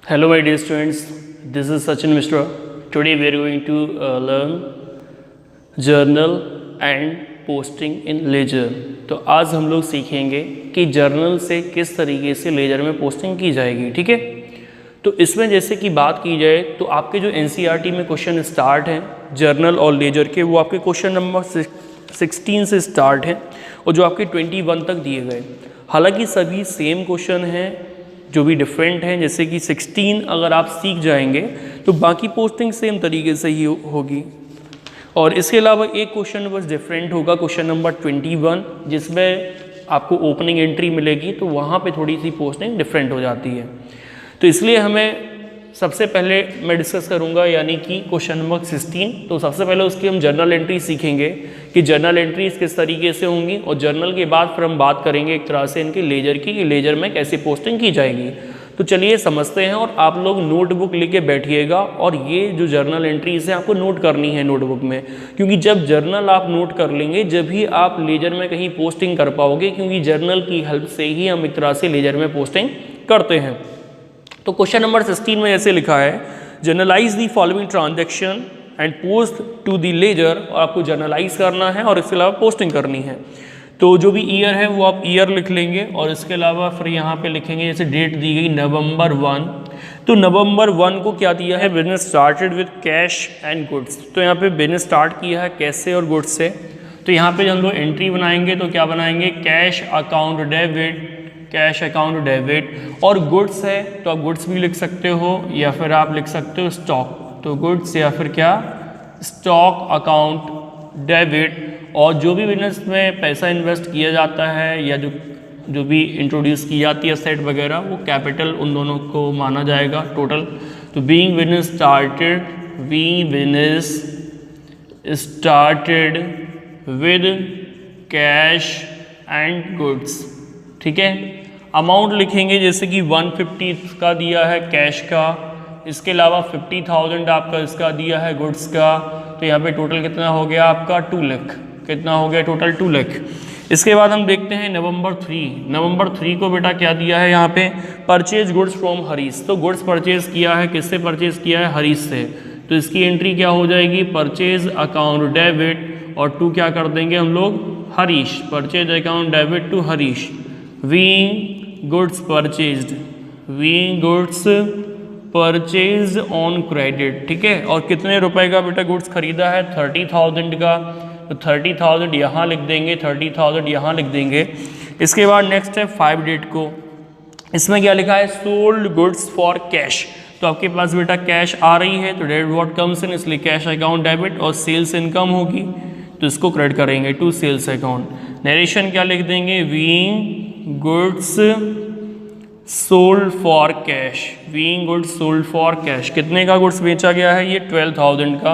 Hello, my dear students. This is Sachin Mishra. Today we are going to learn journal and posting in ledger. तो आज हम लोग सीखेंगे कि journal से किस तरीके से लेजर में पोस्टिंग की जाएगी। ठीक है, तो इसमें जैसे कि बात की जाए तो आपके जो एनसीईआरटी में क्वेश्चन स्टार्ट हैं जर्नल और लेजर के, वो आपके क्वेश्चन नंबर 16 से स्टार्ट हैं और जो आपके 21 तक दिए गए। हालांकि सभी सेम क्वेश्चन हैं, जो भी डिफरेंट हैं, जैसे कि 16 अगर आप सीख जाएंगे तो बाकी पोस्टिंग सेम तरीके से ही होगी। और इसके अलावा एक क्वेश्चन बस डिफरेंट होगा, क्वेश्चन नंबर 21, जिसमें आपको ओपनिंग एंट्री मिलेगी, तो वहाँ पे थोड़ी सी पोस्टिंग डिफरेंट हो जाती है। तो इसलिए हमें सबसे पहले मैं डिस्कस करूंगा यानी कि क्वेश्चन नंबर 16। तो सबसे पहले उसकी हम जर्नल एंट्री सीखेंगे कि जर्नल एंट्रीज किस तरीके से होंगी, और जर्नल के बाद फिर हम बात करेंगे एक तरह से इनके लेजर की कि लेजर में कैसे पोस्टिंग की जाएगी। तो चलिए समझते हैं, और आप लोग नोटबुक लेके बैठिएगा और ये जो जर्नल एंट्रीज है आपको नोट करनी है नोटबुक में, क्योंकि जब जर्नल आप नोट कर लेंगे जब ही आप लेजर में कहीं पोस्टिंग कर पाओगे, क्योंकि जर्नल की हेल्प से ही हम एक तरह से लेजर में पोस्टिंग करते हैं। तो क्वेश्चन नंबर 16 में ऐसे लिखा है, journalise the following transaction and post to the ledger, और आपको जर्नलाइज करना है और इसके अलावा पोस्टिंग करनी है। तो जो भी ईयर है वो आप ईयर लिख लेंगे, और इसके अलावा फिर यहाँ पे लिखेंगे, जैसे डेट दी गई नवंबर 1, तो नवंबर 1 को क्या दिया है, business started with cash and goods. तो यहाँ पे बिजनेस स्टार्ट किया है कैसे और गुड्स से। तो यहाँ पे हम लोग एंट्री बनाएंगे तो क्या बनाएंगे, cash account debit, cash account debit, और गुड्स है तो आप गुड्स भी लिख सकते हो या फिर आप लिख सकते हो स्टॉक, तो गुड्स या फिर क्या स्टॉक अकाउंट डेबिट। और जो भी बिजनेस में पैसा इन्वेस्ट किया जाता है या जो भी इंट्रोड्यूस की जाती है सेट वगैरह, वो कैपिटल उन दोनों को माना जाएगा टोटल। तो being business started with cash and goods. ठीक है, अमाउंट लिखेंगे जैसे कि 150 का दिया है कैश का, इसके अलावा 50,000 आपका इसका दिया है गुड्स का। तो यहाँ पे टोटल कितना हो गया आपका 2 लाख, कितना हो गया टोटल 2 लाख। इसके बाद हम देखते हैं नवंबर 3 को बेटा क्या दिया है यहाँ पे, परचेज गुड्स फ्रॉम हरीश। तो गुड्स परचेज किया है, किससे परचेज किया है, हरीश से। तो इसकी एंट्री क्या हो जाएगी, परचेज अकाउंट डेबिट, और टू क्या कर देंगे हम लोग, Harish, purchase account debit to Harish. Being goods purchase on credit. ठीक है, और कितने रुपए का बेटा गुड्स खरीदा है, 30,000 का। तो 30,000 यहाँ लिख देंगे, 30,000 यहाँ लिख देंगे। इसके बाद नेक्स्ट है 5 डेट को, इसमें क्या लिखा है, सोल्ड गुड्स फॉर कैश। तो आपके पास बेटा कैश आ रही है तो डेबिट व्हाट कम्स इन, इसलिए कैश अकाउंट डेबिट, और सेल्स इनकम होगी तो इसको क्रेडिट करेंगे टू सेल्स अकाउंट। नरेशन क्या लिख देंगे, being goods sold for cash, weighing goods sold for cash. कितने का गुड्स बेचा गया है, ये 12,000 का,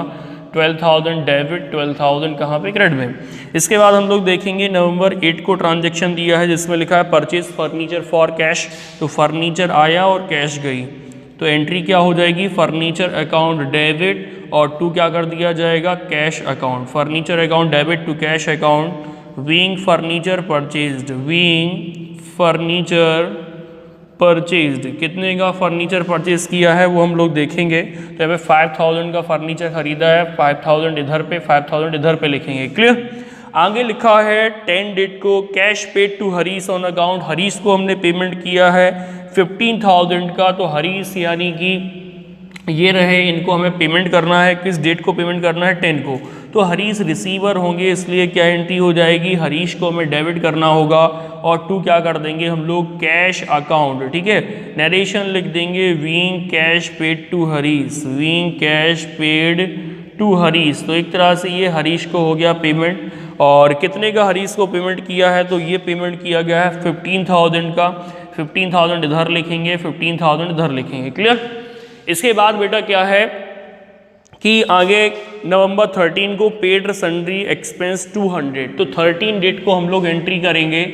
12,000 डेबिट, 12,000 कहाँ पे, क्रेडिट में। इसके बाद हम लोग देखेंगे नवंबर 8 को ट्रांजैक्शन दिया है जिसमें लिखा है परचेज फर्नीचर फॉर कैश। तो फर्नीचर आया और कैश गई, तो एंट्री क्या हो जाएगी, फर्नीचर अकाउंट डेबिट, और टू क्या कर दिया जाएगा, cash account, furniture account debit to cash account. Being furniture purchased, being furniture purchased, कितने का फर्नीचर परचेज किया है वो हम लोग देखेंगे। तो यहाँ पे 5,000 का फर्नीचर खरीदा है, 5,000 इधर पे, 5,000 इधर पे लिखेंगे। क्लियर। आगे लिखा है 10 डेट को, cash paid to Harish on account. Harish को हमने पेमेंट किया है 15,000 का, तो हरीश यानी कि ये रहे, इनको हमें पेमेंट करना है, किस डेट को पेमेंट करना है, 10 को। तो हरीश रिसीवर होंगे, इसलिए क्या एंट्री हो जाएगी, हरीश को हमें डेबिट करना होगा, और टू क्या कर देंगे हम लोग, कैश अकाउंट। ठीक है, नरेशन लिख देंगे, being cash paid to Harish, being cash paid to Harish. तो एक तरह से ये हरीश को हो गया पेमेंट, और कितने का हरीश को पेमेंट किया है, तो ये पेमेंट किया गया है 15,000 का। 15,000 इधर लिखेंगे, 15,000 इधर लिखेंगे। क्लियर। इसके बाद बेटा क्या है कि आगे नवंबर 13 को पेड सन्ड्री एक्सपेंस 200। तो 13 डेट को हम लोग एंट्री करेंगे,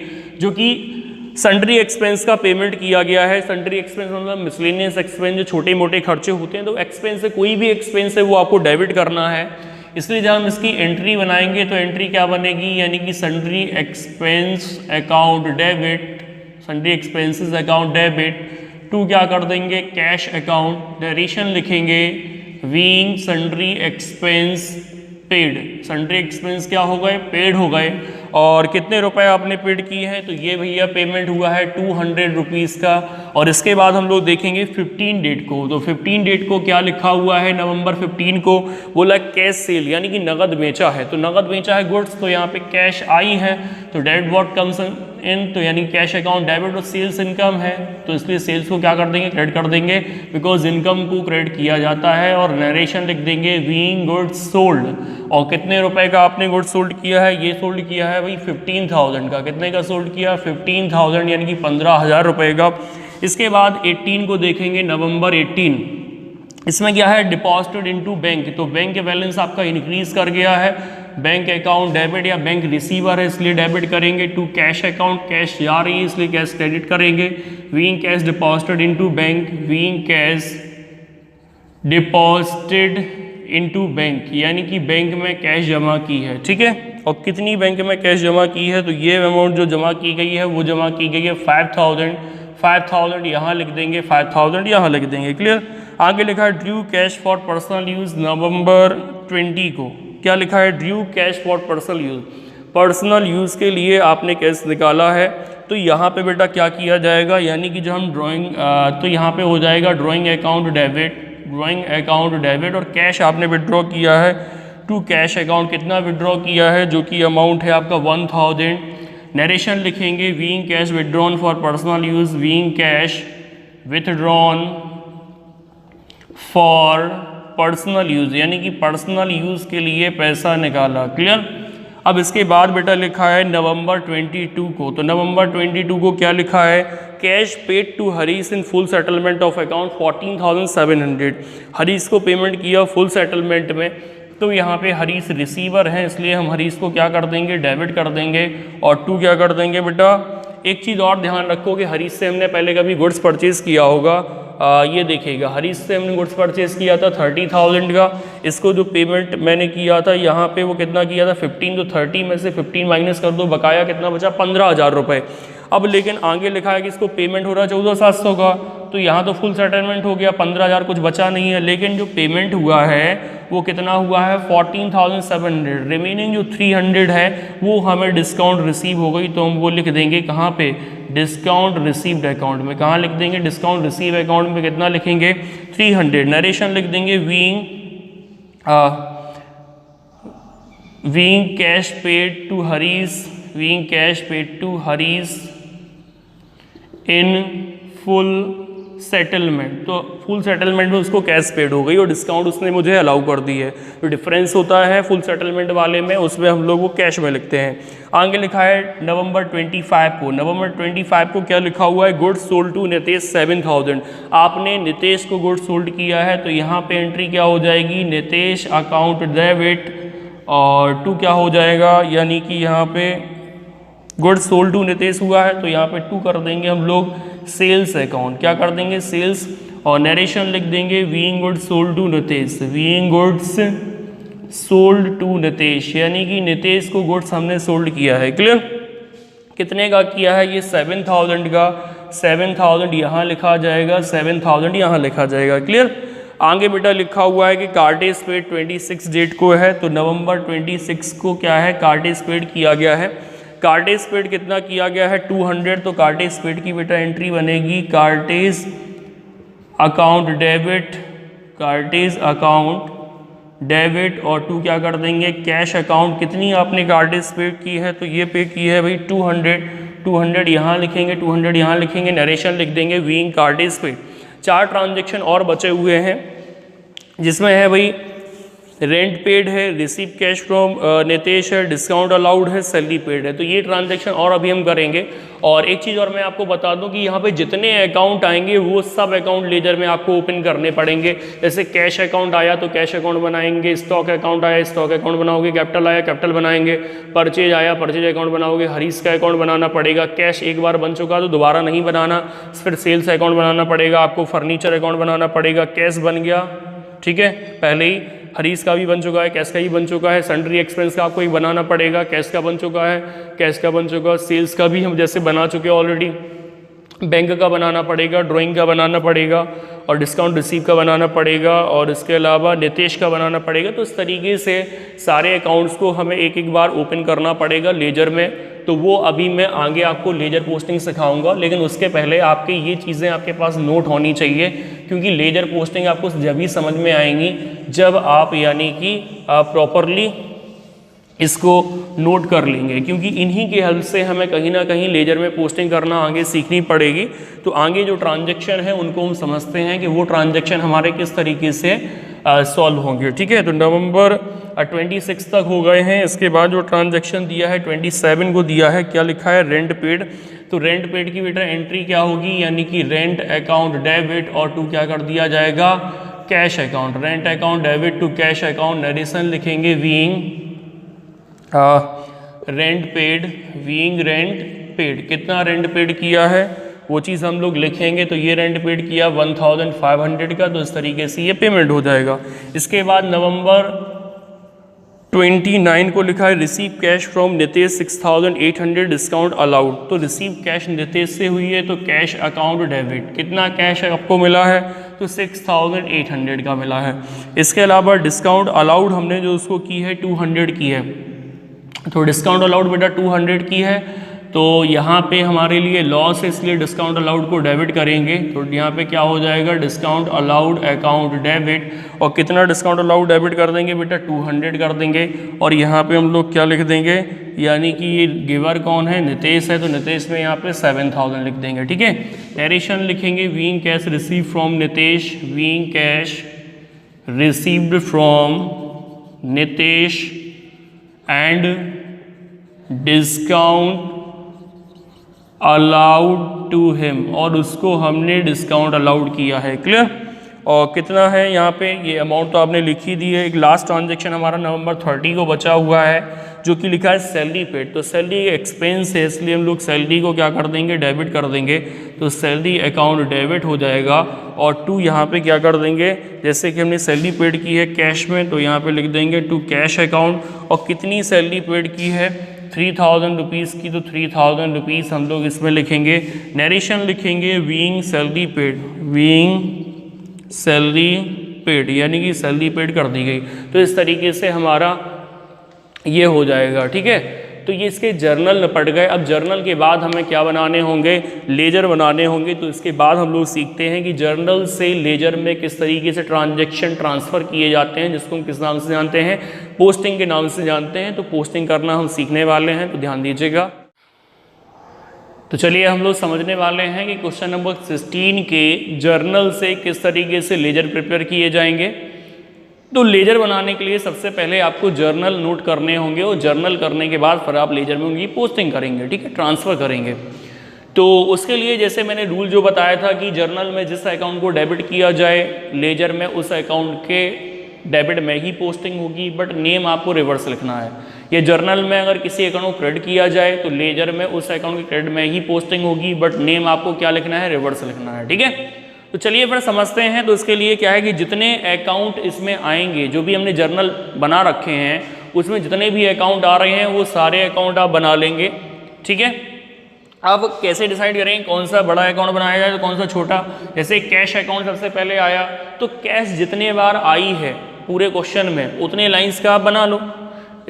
जो कि सन्ड्री एक्सपेंस का पेमेंट किया गया है। सन्ड्री एक्सपेंस मतलब मिसलेनियस एक्सपेंस, जो छोटे मोटे खर्चे होते हैं। तो एक्सपेंस से कोई भी एक्सपेंस है वो आपको डेबिट करना है, इसलिए जब हम इसकी एंट्री बनाएंगे तो एंट्री क्या बनेगी, यानी कि sundry expense account debit, sundry expenses account debit to क्या कर देंगे कैश अकाउंट, नरेशन लिखेंगे being sundry expense paid, sundry expense क्या हो गए पेड हो गए, और कितने रुपए आपने पेड किए हैं तो ये भैया पेमेंट हुआ है 200 रुपीज़ का। और इसके बाद हम लोग देखेंगे 15 डेट को, तो 15 डेट को क्या लिखा हुआ है नवंबर 15 को बोला कैश सेल यानी कि नगद बेचा है, तो नगद बेचा है गुड्स, तो यहाँ पे कैश आई है तो डेबिट व्हाट कम्स इन, तो यानी कैश अकाउंट डेबिट और सेल्स इनकम है तो इसलिए सेल्स को क्या कर देंगे क्रेडिट कर देंगे बिकॉज इनकम को क्रेडिट किया जाता है। और नरेशन लिख देंगे बीइंग गुड्स सोल्ड, और कितने रुपए का आपने गुड्स सोल्ड किया है, ये सोल्ड किया है भाई 15,000 का, कितने का सोल्ड किया 15,000 यानी कि 15,000 रुपए का। इसके बाद 18 को देखेंगे नवंबर 18, इसमें क्या है डिपॉजिटेड इनटू बैंक, तो बैंक के बैलेंस आपका इंक्रीज कर गया है, बैंक अकाउंट डेबिट या बैंक रिसीवर है इसलिए डेबिट करेंगे, टू कैश अकाउंट कैश जा रही है इसलिए कैश क्रेडिट करेंगे, weighing cash deposited into bank, weighing cash deposited into bank यानी कि बैंक में कैश जमा की है, ठीक है। और कितनी बैंक में कैश जमा की है तो ये अमाउंट जो जमा की गई है वो जमा की गई है 5,000 यहाँ लिख देंगे, 5,000 यहाँ लिख देंगे, क्लियर। आगे लिखा है due cash for personal use November 20 को, क्या लिखा है due cash for personal use, personal use के लिए आपने कैश निकाला है, तो यहाँ पे बेटा क्या किया जाएगा यानी कि जब हम ड्राइंग तो यहाँ पे हो जाएगा ड्राइंग अकाउंट डेबिट और कैश आपने विड्रॉ किया है टू कैश अकाउंट, कितना विड्रॉ किया है जो कि अमाउंट है आपका 1,000। नरेशन लिखेंगे being cash withdrawn for personal use, being cash withdrawn for personal use यानी कि पर्सनल यूज़ के लिए पैसा निकाला, क्लियर। अब इसके बाद बेटा लिखा है नवंबर 22 को, तो नवंबर 22 को क्या लिखा है cash paid to Harish in full settlement of account 14,700, Harish को पेमेंट किया फुल सेटलमेंट में, तो यहाँ पे हरीश रिसीवर हैं इसलिए हम हरीश को क्या कर देंगे डेबिट कर देंगे, और टू क्या कर देंगे बेटा एक चीज़ और ध्यान रखो कि हरीश से हमने पहले कभी गुड्स परचेज़ किया होगा, ये देखिएगा हरीश से हमने गुड्स परचेज़ किया था 30,000 का, इसको जो पेमेंट मैंने किया था यहाँ पे वो कितना किया था 15, तो 30 में से 15 माइनस कर दो बकाया कितना बचा 15,000 रुपये। अब लेकिन आगे लिखा है कि इसको पेमेंट हो रहा है 14,700 का, तो यहाँ तो फुल सेटलमेंट हो गया 15,000 कुछ बचा नहीं है, लेकिन जो पेमेंट हुआ है वो कितना हुआ है 14,700, रिमेनिंग जो 300 है वो हमें डिस्काउंट रिसीव हो गई, तो हम वो लिख देंगे कहाँ पे डिस्काउंट रिसीव्ड अकाउंट में, कहाँ लिख देंगे डिस्काउंट रिसीव अकाउंट में कितना लिखेंगे 300। नरेशन लिख देंगे being cash paid to Harish, being cash paid to Harish in full settlement, तो फुल सेटलमेंट में उसको कैश पेड हो गई और डिस्काउंट उसने मुझे अलाउ कर दी है, तो डिफरेंस होता है फुल सेटलमेंट वाले में उसमें हम लोग वो कैश में लिखते हैं। आगे लिखा है नवंबर 25 को, नवंबर 25 को क्या लिखा हुआ है गुड्स सोल्ड टू नितेश 7,000, आपने नितेश को गुड्स सोल्ड किया है तो यहाँ पे एंट्री क्या हो जाएगी नितेश अकाउंट डेबिट, और टू क्या हो जाएगा यानी कि यहाँ पे गुड्स सोल्ड टू नितेश हुआ है तो यहाँ पे टू कर देंगे हम लोग सेल्स अकाउंट, क्या कर देंगे सेल्स, और नरेशन लिख देंगे being goods sold to Nitesh, being goods sold to Nitesh यानी कि नितेश को गुड्स हमने सोल्ड किया है, क्लियर। कितने का किया है ये 7,000 का, 7,000 यहाँ लिखा जाएगा, 7,000 यहाँ लिखा जाएगा, क्लियर। आगे बेटा लिखा हुआ है कि कार्टेज पेड 26 डेट को है, तो नवंबर 26 को क्या है कार्टेज पेड किया गया है, कार्टेज पेड कितना किया गया है 200, तो कार्टेज पेड की बेटा एंट्री बनेगी cartage account debit, cartage account debit, और टू क्या कर देंगे कैश अकाउंट, कितनी आपने कार्टेज पेड की है तो ये पे की है भाई 200 यहाँ लिखेंगे, 200 यहाँ लिखेंगे, नरेशन लिख देंगे वीइंग कार्टेज पेड। 4 ट्रांजेक्शन और बचे हुए हैं जिसमें है भाई रेंट पेड है, रिसीव कैश फ्रॉम नितेश है, डिस्काउंट अलाउड है, सैलरी पेड है, तो ये ट्रांजैक्शन और अभी हम करेंगे। और एक चीज़ और मैं आपको बता दूं कि यहाँ पे जितने अकाउंट आएंगे वो सब अकाउंट लेजर में आपको ओपन करने पड़ेंगे। जैसे कैश अकाउंट आया तो कैश अकाउंट बनाएंगे, स्टॉक अकाउंट आया स्टॉक अकाउंट बनाओगे, कैपिटल आया कैपिटल बनाएंगे, परचेज आया परचेज अकाउंट बनाओगे, हरीश का अकाउंट बनाना पड़ेगा, कैश एक बार बन चुका तो दोबारा नहीं बनाना, फिर सेल्स अकाउंट बनाना पड़ेगा आपको, फर्नीचर अकाउंट बनाना पड़ेगा, कैश बन गया ठीक है, पहले ही हरीश का भी बन चुका है, कैश का ही बन चुका है, सन्ड्री एक्सपेंस का आपको ही बनाना पड़ेगा, कैश का बन चुका है, कैश का बन चुका है, सेल्स का भी हम जैसे बना चुके हैं ऑलरेडी, बैंक का बनाना पड़ेगा, ड्राइंग का बनाना पड़ेगा और डिस्काउंट रिसीव का बनाना पड़ेगा और इसके अलावा नितेश का बनाना पड़ेगा। तो इस तरीके से सारे अकाउंट्स को हमें एक एक बार ओपन करना पड़ेगा लेजर में। तो वो अभी मैं आगे आपको लेजर पोस्टिंग सिखाऊंगा, लेकिन उसके पहले आपके ये चीज़ें आपके पास नोट होनी चाहिए, क्योंकि लेजर पोस्टिंग आपको जब ही समझ में आएंगी जब आप यानी कि प्रॉपरली इसको नोट कर लेंगे, क्योंकि इन्हीं के हेल्प से हमें कहीं ना कहीं लेजर में पोस्टिंग करना आगे सीखनी पड़ेगी। तो आगे जो ट्रांजैक्शन है उनको हम समझते हैं कि वो ट्रांजैक्शन हमारे किस तरीके से सॉल्व होंगे। ठीक है, तो नवंबर 26 तक हो गए हैं। इसके बाद जो ट्रांजैक्शन दिया है 27 को दिया है, क्या लिखा है, रेंट पेड। तो रेंट पेड की बेटा एंट्री क्या होगी, यानी कि रेंट अकाउंट डेबिट और टू क्या कर दिया जाएगा, cash account. Rent account debit to cash account. Narration लिखेंगे being rent paid, being rent paid. कितना रेंट पेड किया है वो चीज़ हम लोग लिखेंगे। तो ये रेंट पेड किया 1500 का, तो इस तरीके से ये पेमेंट हो जाएगा। इसके बाद नवंबर 29 को लिखा है receive cash from Nitesh 6800 discount allowed. तो रिसीव कैश नितेश से हुई है, तो कैश अकाउंट डेबिट। कितना कैश आपको मिला है, तो 6800 का मिला है। इसके अलावा डिस्काउंट अलाउड हमने जो उसको की है 200 की है, तो डिस्काउंट अलाउड बेटा 200 की है। तो यहाँ पे हमारे लिए लॉस है, इसलिए डिस्काउंट अलाउड को डेबिट करेंगे। तो यहाँ पे क्या हो जाएगा, डिस्काउंट अलाउड अकाउंट डेबिट। और कितना डिस्काउंट अलाउड डेबिट कर देंगे बेटा, 200 कर देंगे। और यहाँ पे हम लोग क्या लिख देंगे, यानी कि ये गिवर कौन है, नितेश है, तो नितेश में यहाँ पे 7000 लिख देंगे। ठीक है, नरेशन लिखेंगे being cash receive from Nitesh, being cash received from Nitesh and discount allowed to him, और उसको हमने डिस्काउंट अलाउड किया है। क्लियर। और कितना है यहाँ पे, ये अमाउंट तो आपने लिखी दी है। एक लास्ट ट्रांजैक्शन हमारा नवंबर 30 को बचा हुआ है, जो कि लिखा है सैलरी पेड। तो सैलरी एक्सपेंस है, इसलिए हम लोग सैलरी को क्या कर देंगे, डेबिट कर देंगे। तो सैलरी अकाउंट डेबिट हो जाएगा। और टू यहाँ पे क्या कर देंगे, जैसे कि हमने सैलरी पेड की है कैश में, तो यहाँ पे लिख देंगे टू कैश अकाउंट। और कितनी सैलरी पेड की है, 3000 रुपीज़ की, तो 3000 रुपीज़ हम लोग इसमें लिखेंगे। नरेशन लिखेंगे weighing salary paid, weighing salary paid, यानी कि सैलरी पेड कर दी गई। तो इस तरीके से हमारा ये हो जाएगा। ठीक है, तो ये इसके जर्नल निपट गए। अब जर्नल के बाद हमें क्या बनाने होंगे, लेजर बनाने होंगे। तो इसके बाद हम लोग सीखते हैं कि जर्नल से लेजर में किस तरीके से ट्रांजैक्शन ट्रांसफ़र किए जाते हैं, जिसको हम किस नाम से जानते हैं, पोस्टिंग के नाम से जानते हैं। तो पोस्टिंग करना हम सीखने वाले हैं, तो ध्यान दीजिएगा। तो चलिए हम लोग समझने वाले हैं कि क्वेश्चन नंबर 16 के जर्नल से किस तरीके से लेजर प्रिपेयर किए जाएंगे। तो लेजर बनाने के लिए सबसे पहले आपको जर्नल नोट करने होंगे, और जर्नल करने के बाद फिर आप लेजर में उनकी पोस्टिंग करेंगे। ठीक है, ट्रांसफ़र करेंगे। तो उसके लिए जैसे मैंने रूल जो बताया था कि जर्नल में जिस अकाउंट को डेबिट किया जाए, लेजर में उस अकाउंट के डेबिट में ही पोस्टिंग होगी, बट नेम आपको रिवर्स लिखना है। ये जर्नल में अगर किसी अकाउंट को क्रेडिट किया जाए तो लेजर में उस अकाउंट के क्रेडिट में ही पोस्टिंग होगी, बट नेम आपको क्या लिखना है, रिवर्स लिखना है। ठीक है, तो चलिए फिर समझते हैं। तो इसके लिए क्या है कि जितने अकाउंट इसमें आएंगे, जो भी हमने जर्नल बना रखे हैं, उसमें जितने भी अकाउंट आ रहे हैं वो सारे अकाउंट आप बना लेंगे। ठीक है, अब कैसे डिसाइड करेंगे कौन सा बड़ा अकाउंट बनाया जाए तो कौन सा छोटा। जैसे कैश अकाउंट सबसे पहले आया, तो कैश जितने बार आई है पूरे क्वेश्चन में उतने लाइंस का आप बना लो।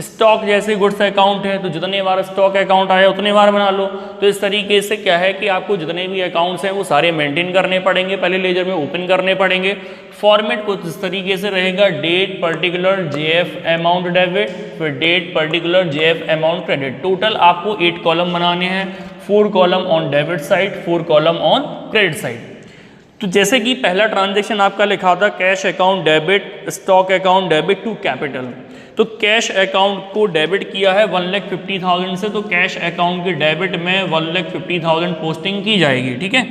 स्टॉक जैसे गुड्स अकाउंट है, तो जितने बार स्टॉक अकाउंट आया उतने बार बना लो। तो इस तरीके से क्या है कि आपको जितने भी अकाउंट्स हैं वो सारे मेंटेन करने पड़ेंगे, पहले लेजर में ओपन करने पड़ेंगे। फॉर्मेट कुछ इस तरीके से रहेगा, date particular JF amount debit, फिर date particular JF amount credit. Total आपको 8 कॉलम बनाने हैं, 4 column on debit side, 4 column on credit side. तो जैसे कि पहला ट्रांजैक्शन आपका लिखा था cash account debit, stock account debit to capital. तो कैश अकाउंट को डेबिट किया है 1,50,000 से, तो कैश अकाउंट के डेबिट में 1,50,000 पोस्टिंग की जाएगी। ठीक है,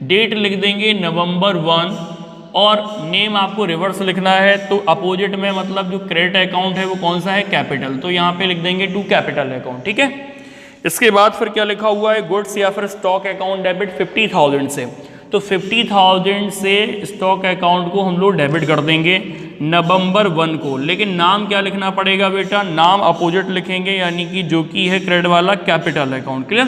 डेट लिख देंगे नवंबर 1, और नेम आपको रिवर्स लिखना है। तो अपोजिट में मतलब जो क्रेडिट अकाउंट है वो कौन सा है, कैपिटल। तो यहाँ पे लिख देंगे टू कैपिटल अकाउंट। ठीक है, इसके बाद फिर क्या लिखा हुआ है, गुड्स या फिर स्टॉक अकाउंट डेबिट 50,000 से। तो 50,000 से स्टॉक अकाउंट को हम लोग डेबिट कर देंगे नवंबर 1 को। लेकिन नाम क्या लिखना पड़ेगा बेटा, नाम अपोजिट लिखेंगे, यानी कि जो कि है क्रेडिट वाला कैपिटल अकाउंट। क्लियर।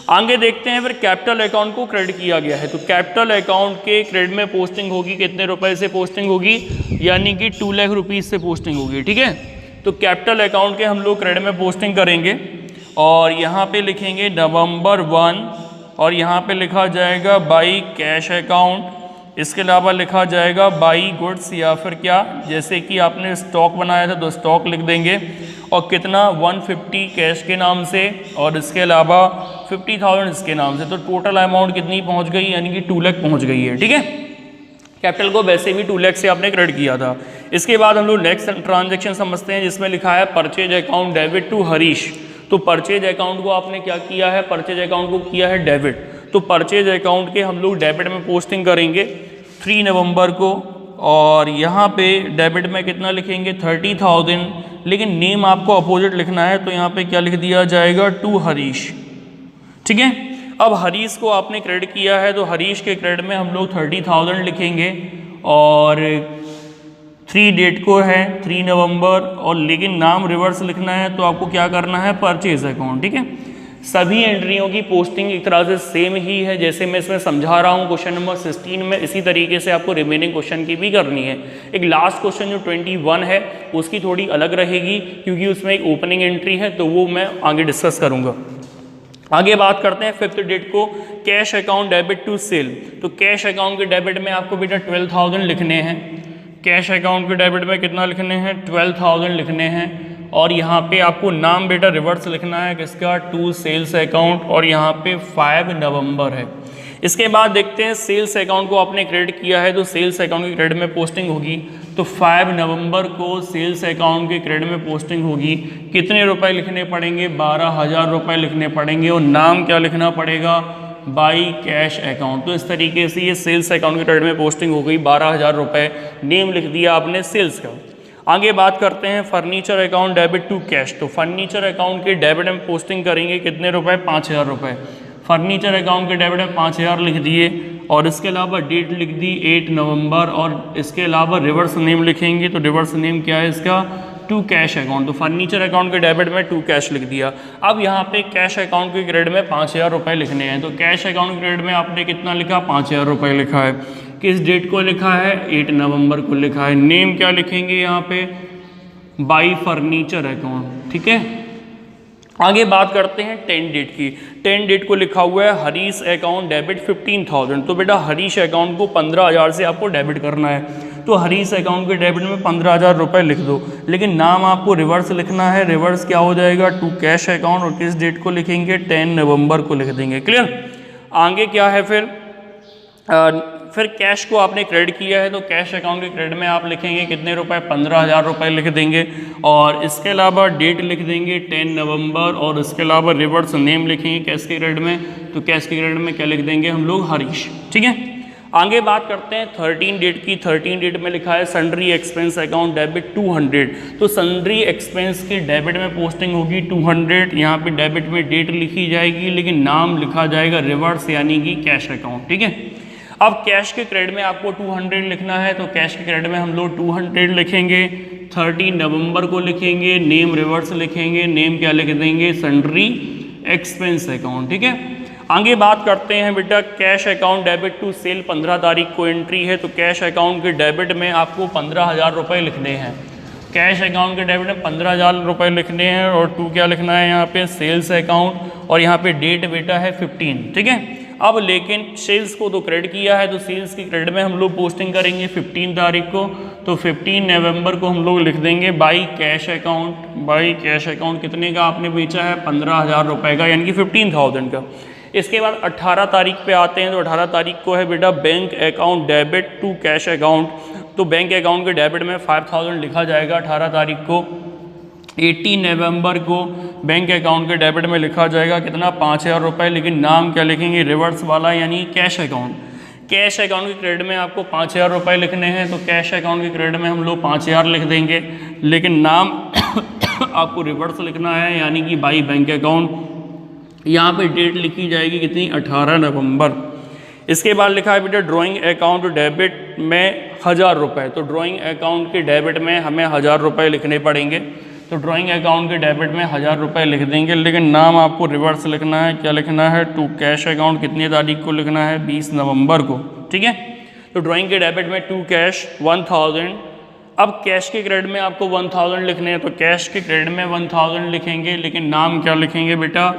आगे देखते हैं फिर कैपिटल अकाउंट को क्रेडिट किया गया है, तो कैपिटल अकाउंट के क्रेडिट में पोस्टिंग होगी कितने रुपए से पोस्टिंग होगी, यानी कि 2 लाख रुपीज़ से पोस्टिंग होगी। ठीक है, तो कैपिटल अकाउंट के हम लोग क्रेडिट में पोस्टिंग करेंगे और यहाँ पे लिखेंगे नवंबर 1 और यहाँ पे लिखा जाएगा बाई कैश अकाउंट। इसके अलावा लिखा जाएगा बाई गुड्स या फिर क्या, जैसे कि आपने स्टॉक बनाया था तो स्टॉक लिख देंगे और कितना 150 कैश के नाम से और इसके अलावा 50,000 इसके नाम से, तो टोटल अमाउंट कितनी पहुंच गई, यानी कि 2 लाख पहुंच गई है। ठीक है, कैपिटल को वैसे भी 2 लाख से आपने क्रेडिट किया था। इसके बाद हम लोग नेक्स्ट ट्रांजेक्शन समझते हैं जिसमें लिखा है purchase account debit to Harish. तो परचेज अकाउंट को आपने क्या किया है, परचेज अकाउंट को किया है डेबिट, तो परचेज अकाउंट के हम लोग डेबिट में पोस्टिंग करेंगे 3 नवंबर को और यहाँ पे डेबिट में कितना लिखेंगे 30,000, लेकिन नेम आपको अपोजिट लिखना है तो यहाँ पे क्या लिख दिया जाएगा टू हरीश। ठीक है, अब हरीश को आपने क्रेडिट किया है तो हरीश के क्रेडिट में हम लोग 30,000 लिखेंगे और 3 डेट को है 3 नवंबर और लेकिन नाम रिवर्स लिखना है तो आपको क्या करना है परचेज अकाउंट। ठीक है, सभी एंट्रियों की पोस्टिंग एक तरह से सेम ही है जैसे मैं इसमें समझा रहा हूँ क्वेश्चन नंबर 16 में, इसी तरीके से आपको रिमेनिंग क्वेश्चन की भी करनी है। एक लास्ट क्वेश्चन जो 21 है उसकी थोड़ी अलग रहेगी क्योंकि उसमें एक ओपनिंग एंट्री है, तो वो मैं आगे डिस्कस करूँगा। आगे बात करते हैं 5th डेट को cash account debit to sale. तो कैश अकाउंट के डेबिट में आपको बेटा 12,000 लिखने हैं, कैश अकाउंट के डेबिट में कितना लिखने हैं 12,000 लिखने हैं और यहाँ पे आपको नाम बेटा रिवर्स लिखना है किसका, टू सेल्स अकाउंट और यहाँ पे 5 नवंबर है। इसके बाद देखते हैं सेल्स अकाउंट को आपने क्रेडिट किया है तो सेल्स अकाउंट के क्रेडिट में पोस्टिंग होगी, तो 5 नवंबर को सेल्स अकाउंट के क्रेडिट में पोस्टिंग होगी। कितने रुपए लिखने पड़ेंगे, 12,000 रुपये लिखने पड़ेंगे और नाम क्या लिखना पड़ेगा, बाई कैश अकाउंट। तो इस तरीके से ये सेल्स अकाउंट के क्रेडिट में पोस्टिंग हो गई 12,000 रुपये, नेम लिख दिया आपने सेल्स का। आगे बात करते हैं furniture account debit to cash. तो फर्नीचर अकाउंट के डेबिट में पोस्टिंग करेंगे कितने रुपए, 5,000 रुपये। फर्नीचर अकाउंट के डेबिट में 5,000 लिख दिए और इसके अलावा डेट लिख दी 8 नवंबर और इसके अलावा रिवर्स नेम लिखेंगे, तो रिवर्स नेम क्या है इसका, टू कैश अकाउंट। तो फर्नीचर अकाउंट के डेबिट में टू कैश लिख दिया। अब यहाँ पे कैश अकाउंट के क्रेडिट में 5,000 रुपये लिखने हैं, तो कैश अकाउंट के क्रेडिट में आपने कितना लिखा, 5,000 रुपये लिखा है। किस डेट को लिखा है, 8 नवंबर को लिखा है। नेम क्या लिखेंगे यहाँ पे, बाई फर्नीचर अकाउंट। ठीक है, आगे बात करते हैं 10 डेट की। 10 डेट को लिखा हुआ है हरीश अकाउंट डेबिट 15,000। तो बेटा हरीश अकाउंट को 15,000 से आपको डेबिट करना है, तो हरीश अकाउंट के डेबिट में 15,000 रुपये लिख दो, लेकिन नाम आपको रिवर्स लिखना है। रिवर्स क्या हो जाएगा, टू कैश अकाउंट और किस डेट को लिखेंगे, 10 नवंबर को लिख देंगे। क्लियर, आगे क्या है फिर कैश को आपने क्रेडिट किया है तो कैश अकाउंट के क्रेडिट में आप लिखेंगे कितने रुपए, 15,000 रुपये लिख देंगे और इसके अलावा डेट लिख देंगे 10 नवंबर और इसके अलावा रिवर्स नेम लिखेंगे कैश के क्रेडिट में, तो कैश के क्रेडिट में क्या लिख देंगे हम लोग, हरीश। ठीक है, आगे बात करते हैं 13 डेट की। 13 डेट में लिखा है सन्ड्री एक्सपेंस अकाउंट डेबिट 200। तो सन्ड्री एक्सपेंस के डेबिट में पोस्टिंग होगी 200। यहाँ पे डेबिट में डेट लिखी जाएगी लेकिन नाम लिखा जाएगा रिवर्स यानी कि कैश अकाउंट। ठीक है, अब कैश के क्रेडिट में आपको 200 लिखना है, तो कैश के क्रेडिट में हम लोग 200 लिखेंगे। 30 नवंबर को लिखेंगे, नेम रिवर्स लिखेंगे, नेम क्या लिख देंगे, सन्ड्री एक्सपेंस अकाउंट। ठीक है, आगे बात करते हैं बेटा cash account debit to sale. 15 तारीख को एंट्री है, तो कैश अकाउंट के डेबिट में आपको 15,000 रुपये लिखने हैं। कैश अकाउंट के डेबिट में 15,000 रुपये लिखने हैं और टू क्या लिखना है यहाँ पे, सेल्स अकाउंट और यहाँ पे डेट बेटा है 15। ठीक है, अब लेकिन सेल्स को तो क्रेडिट किया है तो सेल्स की क्रेडिट में हम लोग पोस्टिंग करेंगे 15 तारीख को, तो 15 नवंबर को हम लोग लिख देंगे by cash account. By cash account कितने का आपने बेचा है, 15,000 रुपये का, यानी कि 15,000 का। इसके बाद 18 तारीख पे आते हैं, तो 18 तारीख को है बेटा bank account debit to cash account. तो बैंक अकाउंट के डेबिट में 5,000 लिखा जाएगा 18 तारीख को। 18 नवंबर को बैंक अकाउंट के डेबिट में लिखा जाएगा कितना, 5,000 रुपये, लेकिन नाम क्या लिखेंगे, रिवर्स वाला यानी कैश अकाउंट। कैश अकाउंट के क्रेडिट में आपको 5,000 रुपये लिखने हैं, तो कैश अकाउंट के क्रेडिट में हम लोग 5,000 लिख देंगे, लेकिन नाम आपको रिवर्स लिखना है यानी कि बाई बैंक अकाउंट। यहाँ पे डेट लिखी जाएगी कितनी, 18 नवंबर। इसके बाद लिखा है बेटा ड्राइंग अकाउंट डेबिट में 1,000 रुपये। तो ड्राइंग अकाउंट के डेबिट में हमें 1,000 रुपये लिखने पड़ेंगे। तो ड्राइंग अकाउंट के डेबिट में 1000 रुपये लिख देंगे, लेकिन नाम आपको रिवर्स लिखना है। क्या लिखना है? टू कैश अकाउंट कितनी तारीख को लिखना है? 20 नवंबर को। ठीक है, तो ड्राइंग के डेबिट में टू कैश 1000। अब कैश के क्रेडिट में आपको 1000 लिखने हैं, तो कैश के क्रेडिट में 1000 लिखेंगे, लेकिन नाम क्या लिखेंगे बेटा?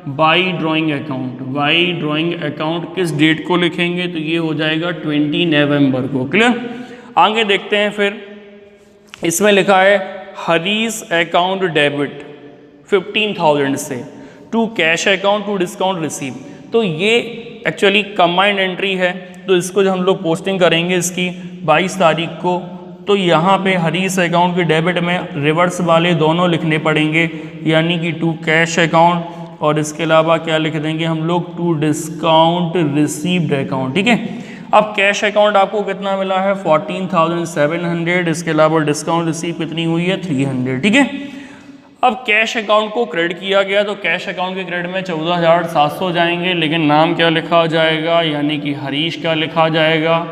By drawing account. By drawing account किस डेट को लिखेंगे? तो ये हो जाएगा 20 नवंबर को। क्लियर? आगे देखते हैं। फिर इसमें लिखा है हरीश अकाउंट डेबिट 15,000 से to cash account to discount receive. तो ये एक्चुअली कंबाइंड एंट्री है, तो इसको जो हम लोग पोस्टिंग करेंगे इसकी 22 तारीख को, तो यहाँ पे हरीश अकाउंट के डेबिट में रिवर्स वाले दोनों लिखने पड़ेंगे, यानी कि टू कैश अकाउंट और इसके अलावा क्या लिख देंगे हम लोग? To discount received account. ठीक है, अब कैश अकाउंट आपको कितना मिला है? 14,700। इसके अलावा डिस्काउंट रिसीव कितनी हुई है? 300। ठीक है, अब कैश अकाउंट को क्रेडिट किया गया, तो कैश अकाउंट के क्रेडिट में 14,700 जाएंगे, लेकिन नाम क्या लिखा जाएगा? यानी कि हरीश क्या लिखा जाएगा?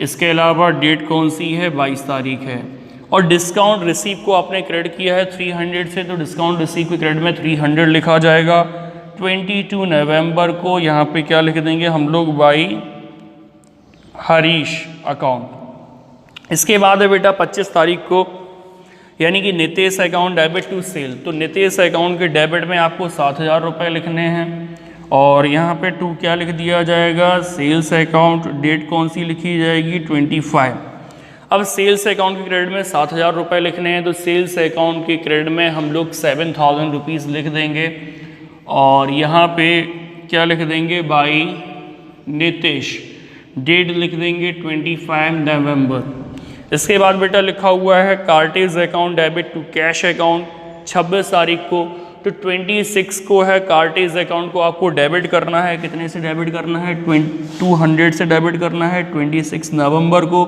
इसके अलावा डेट कौन सी है? 22 तारीख है। और डिस्काउंट रिसीव को आपने क्रेडिट किया है 300 से, तो डिस्काउंट रिसीव के क्रेडिट में 300 लिखा जाएगा। 22 नवंबर को यहाँ पे क्या लिख देंगे हम लोग? By Harish account. इसके बाद है बेटा 25 तारीख को, यानी कि Nitesh account debit to sale. तो नितेश अकाउंट के डेबिट में आपको 7,000 रुपये लिखने हैं, और यहाँ पे टू क्या लिख दिया जाएगा? Sales account. डेट कौन सी लिखी जाएगी? 25। अब सेल्स अकाउंट के क्रेडिट में 7,000 रुपये लिखने हैं, तो सेल्स अकाउंट के क्रेडिट में हम लोग 7,000 रुपीज़ लिख देंगे, और यहाँ पे क्या लिख देंगे? बाई नितेश। डेट लिख देंगे 25 नवंबर। इसके बाद बेटा लिखा हुआ है cartage account debit to cash account 26 तारीख को, तो 26 को है कार्टेज अकाउंट को आपको डेबिट करना है। कितने से डेबिट करना है? 200 से डेबिट करना है 26 नवंबर को।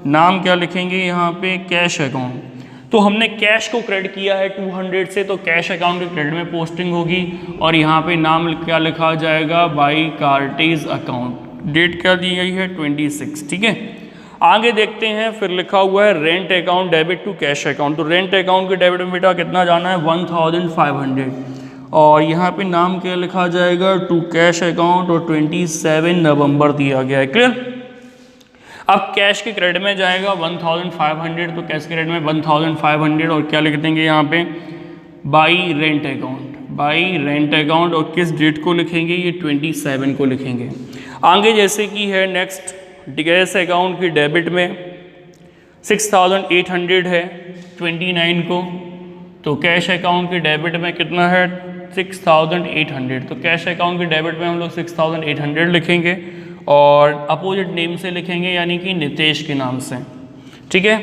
नाम क्या लिखेंगे यहाँ पे? Cash account. तो हमने कैश को क्रेडिट किया है 200 से, तो कैश अकाउंट के क्रेडिट में पोस्टिंग होगी, और यहाँ पे नाम क्या लिखा जाएगा? By cartridge account. डेट क्या दी गई है? 26। ठीक है, आगे देखते हैं। फिर लिखा हुआ है rent account debit to cash account. तो रेंट अकाउंट के डेबिट में बेटा कितना जाना है? 1500, और यहाँ पे नाम क्या लिखा जाएगा? टू कैश अकाउंट, और 27 नवंबर दिया गया है। क्लियर? अब कैश के क्रेडिट में जाएगा 1500, तो कैश के क्रेडिट में 1500, और क्या लिख देंगे यहाँ पे? By rent account. By rent account, और किस डेट को लिखेंगे? ये 27 को लिखेंगे। आगे जैसे कि है नेक्स्ट गैस अकाउंट की डेबिट में 6,800 है 29 को, तो कैश अकाउंट के डेबिट में कितना है? 6,800। तो कैश अकाउंट के डेबिट में हम लोग 6,800 लिखेंगे, और अपोजिट नेम से लिखेंगे, यानी कि नितेश के नाम से। ठीक है,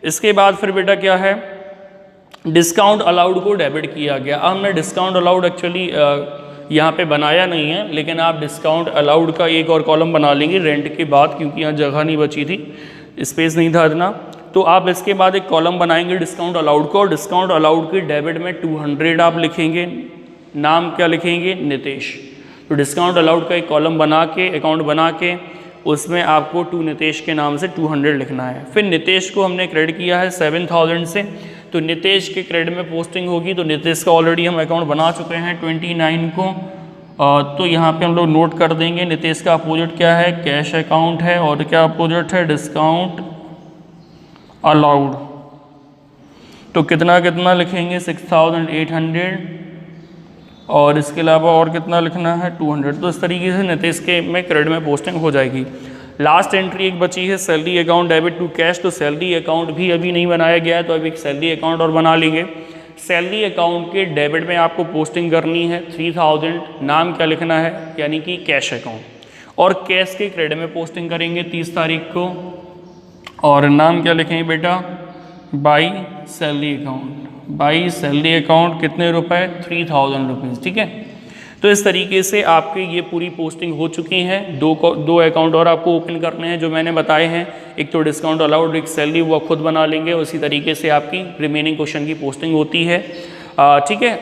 इसके बाद फिर बेटा क्या है? डिस्काउंट अलाउड को डेबिट किया गया। अब हमने डिस्काउंट अलाउड एक्चुअली यहाँ पे बनाया नहीं है, लेकिन आप डिस्काउंट अलाउड का एक और कॉलम बना लेंगे रेंट के बाद, क्योंकि यहाँ जगह नहीं बची थी, स्पेस नहीं था इतना, तो आप इसके बाद एक कॉलम बनाएंगे डिस्काउंट अलाउड को, और डिस्काउंट अलाउड के डेबिट में 200 आप लिखेंगे। नाम क्या लिखेंगे? नितेश। तो डिस्काउंट अलाउड का एक कॉलम बना के, अकाउंट बना के, उसमें आपको टू नितेश के नाम से 200 लिखना है। फिर नितेश को हमने क्रेडिट किया है 7,000 से, तो नितेश के क्रेडिट में पोस्टिंग होगी, तो नितेश का ऑलरेडी हम अकाउंट बना चुके हैं 29 को, तो यहाँ पे हम लोग नोट कर देंगे। नितेश का अपोजिट क्या है? कैश अकाउंट है, और क्या अपोजिट है? Discount allowed. तो कितना कितना लिखेंगे? 6,800, और इसके अलावा और कितना लिखना है? 200। तो इस तरीके से नितेश के में क्रेडिट में पोस्टिंग हो जाएगी। लास्ट एंट्री एक बची है salary account debit to cash, तो सैलरी अकाउंट भी अभी नहीं बनाया गया है, तो अभी एक सैलरी अकाउंट और बना लेंगे। सैलरी अकाउंट के डेबिट में आपको पोस्टिंग करनी है 3000। नाम क्या लिखना है? यानी कि कैश अकाउंट, और कैश के क्रेडिट में पोस्टिंग करेंगे 30 तारीख को, और नाम क्या लिखेंगे बेटा? By salary account. By salary account कितने रुपए? 3000 रुपीज़। ठीक है, तो इस तरीके से आपके ये पूरी पोस्टिंग हो चुकी हैं। दो अकाउंट और आपको ओपन करने हैं जो मैंने बताए हैं, एक तो डिस्काउंट अलाउड, एक सैलरी, वो आप खुद बना लेंगे। उसी तरीके से आपकी रिमेनिंग क्वेश्चन की पोस्टिंग होती है। ठीक है,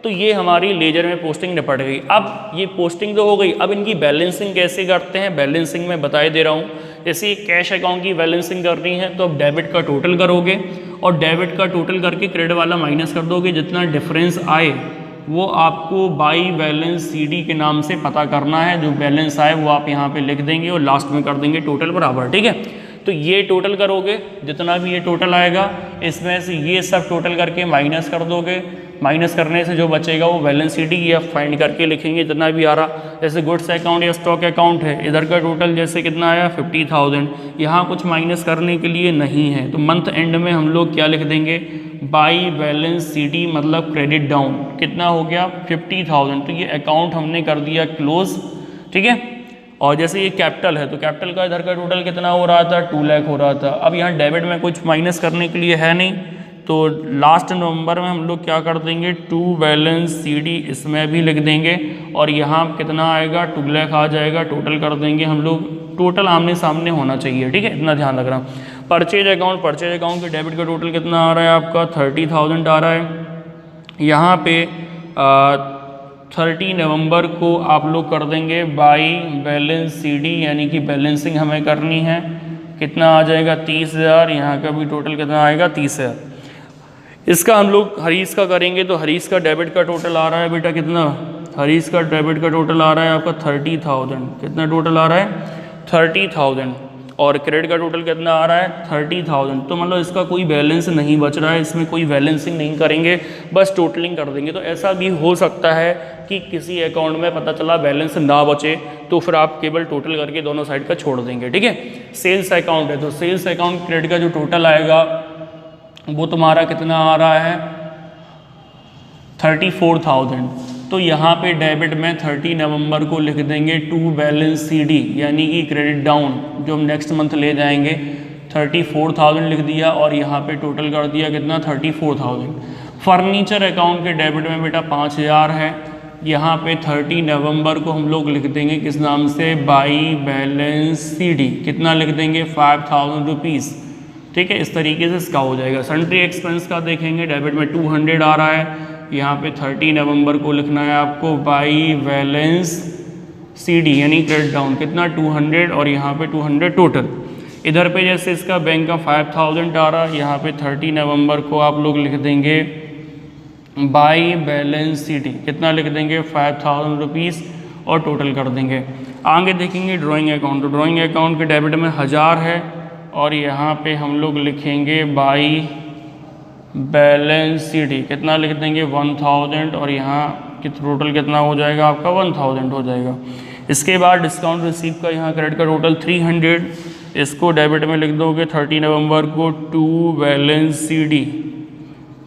तो ये हमारी लेजर में पोस्टिंग निपट गई। अब ये पोस्टिंग तो हो गई, अब इनकी बैलेंसिंग कैसे करते हैं? बैलेंसिंग में बताए दे रहा हूँ जैसे कैश अकाउंट की बैलेंसिंग करनी है तो अब डेबिट का टोटल करोगे और डेबिट का टोटल करके क्रेडिट वाला माइनस कर दोगे, जितना डिफरेंस आए वो आपको बाई बैलेंस CD के नाम से पता करना है। जो बैलेंस आए वो आप यहाँ पे लिख देंगे और लास्ट में कर देंगे टोटल बराबर, ठीक है। तो ये टोटल करोगे, जितना भी ये टोटल आएगा इसमें से ये सब टोटल करके माइनस कर दोगे। माइनस करने से जो बचेगा वो बैलेंस CD या फाइंड करके लिखेंगे जितना भी आ रहा। जैसे गुड्स अकाउंट या स्टॉक अकाउंट है, इधर का टोटल जैसे कितना आया 50,000, यहाँ कुछ माइनस करने के लिए नहीं है तो मंथ एंड में हम लोग क्या लिख देंगे, बाई बैलेंस CD मतलब क्रेडिट डाउन, कितना हो गया 50,000। तो ये अकाउंट हमने कर दिया क्लोज, ठीक है। और जैसे ये कैपिटल है तो कैपिटल का इधर का टोटल कितना हो रहा था 2 लाख हो रहा था। अब यहाँ डेबिट में कुछ माइनस करने के लिए है नहीं तो लास्ट नवंबर में हम लोग क्या कर देंगे, टू बैलेंस CD इसमें भी लिख देंगे और यहाँ कितना आएगा 2 लाख आ जाएगा। टोटल कर देंगे हम लोग, टोटल आमने सामने होना चाहिए, ठीक है, इतना ध्यान रखना। परचेज अकाउंट के डेबिट का टोटल कितना आ रहा है आपका 30,000 आ रहा है। यहाँ पे 30 नवंबर को आप लोग कर देंगे बाई बैलेंस CD, यानी कि बैलेंसिंग हमें करनी है, कितना आ जाएगा 30,000। यहाँ का भी टोटल कितना आएगा 30,000। इसका हम लोग हरीश का करेंगे तो हरीश का डेबिट का टोटल आ रहा है बेटा कितना, हरीश का डेबिट का टोटल आ रहा है आपका 30,000। कितना टोटल आ रहा है 30,000 और क्रेडिट का टोटल कितना आ रहा है 30,000। तो मतलब इसका कोई बैलेंस नहीं बच रहा है, इसमें कोई बैलेंसिंग नहीं करेंगे, बस टोटलिंग कर देंगे। तो ऐसा भी हो सकता है कि किसी अकाउंट में पता चला बैलेंस ना बचे तो फिर आप केवल टोटल करके दोनों साइड का छोड़ देंगे, ठीक है। सेल्स अकाउंट है तो सेल्स अकाउंट क्रेडिट का जो टोटल आएगा वो तुम्हारा कितना आ रहा है 34,000। तो यहाँ पे डेबिट में 30 नवंबर को लिख देंगे टू बैलेंस CD, यानी कि क्रेडिट डाउन जो हम नेक्स्ट मंथ ले जाएंगे 34,000 लिख दिया और यहाँ पे टोटल कर दिया कितना 34,000। फर्नीचर अकाउंट के डेबिट में बेटा 5,000 है, यहाँ पे 30 नवंबर को हम लोग लिख देंगे किस नाम से, बाई बैलेंस CD, कितना लिख देंगे 5,000 रुपीज़, ठीक है। इस तरीके से इसका हो जाएगा। सन्ट्री एक्सपेंस का देखेंगे डेबिट में 200 आ रहा है, यहाँ पे 30 नवंबर को लिखना है आपको बाई बैलेंस CD यानी क्रेडिट डाउन, कितना 200 और यहाँ पे 200 टोटल। इधर पे जैसे इसका बैंक का 5,000 आ रहा है, यहाँ पे 30 नवंबर को आप लोग लिख देंगे बाई बैलेंस CD, कितना लिख देंगे 5,000 रुपीज़ और टोटल कर देंगे। आगे देखेंगे ड्राइंग अकाउंट, तो ड्राइंग अकाउंट के डेबिट में 1000 है और यहाँ पे हम लोग लिखेंगे बाई बैलेंस CD, कितना लिख देंगे 1000 और यहाँ टोटल कितना हो जाएगा आपका 1000 हो जाएगा। इसके बाद डिस्काउंट रिसीव का यहाँ क्रेडिट का टोटल 300, इसको डेबिट में लिख दोगे 30 नवंबर को टू बैलेंस CD,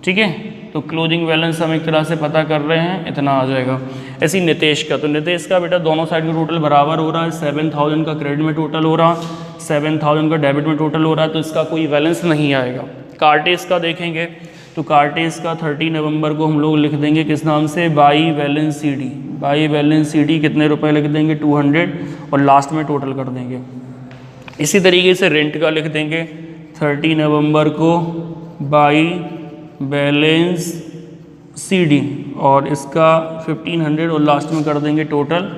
ठीक है। तो क्लोजिंग बैलेंस हम एक तरह से पता कर रहे हैं, इतना आ जाएगा। ऐसी नितेश का, तो नितेश का बेटा दोनों साइड का टोटल बराबर हो रहा है, 7,000 का क्रेडिट में टोटल हो रहा, 7,000 का डेबिट में टोटल हो रहा है, तो इसका कोई बैलेंस नहीं आएगा। कार्टेज का देखेंगे तो कार्टेज का 30 नवंबर को हम लोग लिख देंगे किस नाम से, by balance CD, by balance CD कितने रुपए लिख देंगे 200 और लास्ट में टोटल कर देंगे। इसी तरीके से रेंट का लिख देंगे 30 नवंबर को बाई बैलेंस CD और इसका 1500 और लास्ट में कर देंगे टोटल।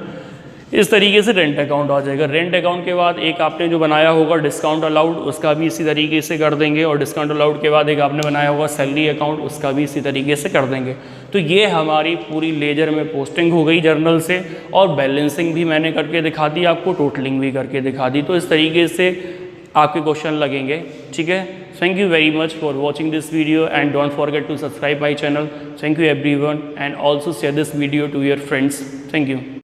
इस तरीके से रेंट अकाउंट आ जाएगा। रेंट अकाउंट के बाद एक आपने जो बनाया होगा डिस्काउंट अलाउड, उसका भी इसी तरीके से कर देंगे और डिस्काउंट अलाउड के बाद एक आपने बनाया होगा सैलरी अकाउंट, उसका भी इसी तरीके से कर देंगे। तो ये हमारी पूरी लेजर में पोस्टिंग हो गई जर्नल से और बैलेंसिंग भी मैंने करके दिखा दी आपको, टोटलिंग भी करके दिखा दी। तो इस तरीके से आपके क्वेश्चन लगेंगे, ठीक है। Thank you very much for watching this video and don't forget to subscribe my channel. Thank you everyone and also share this video to your friends. Thank you.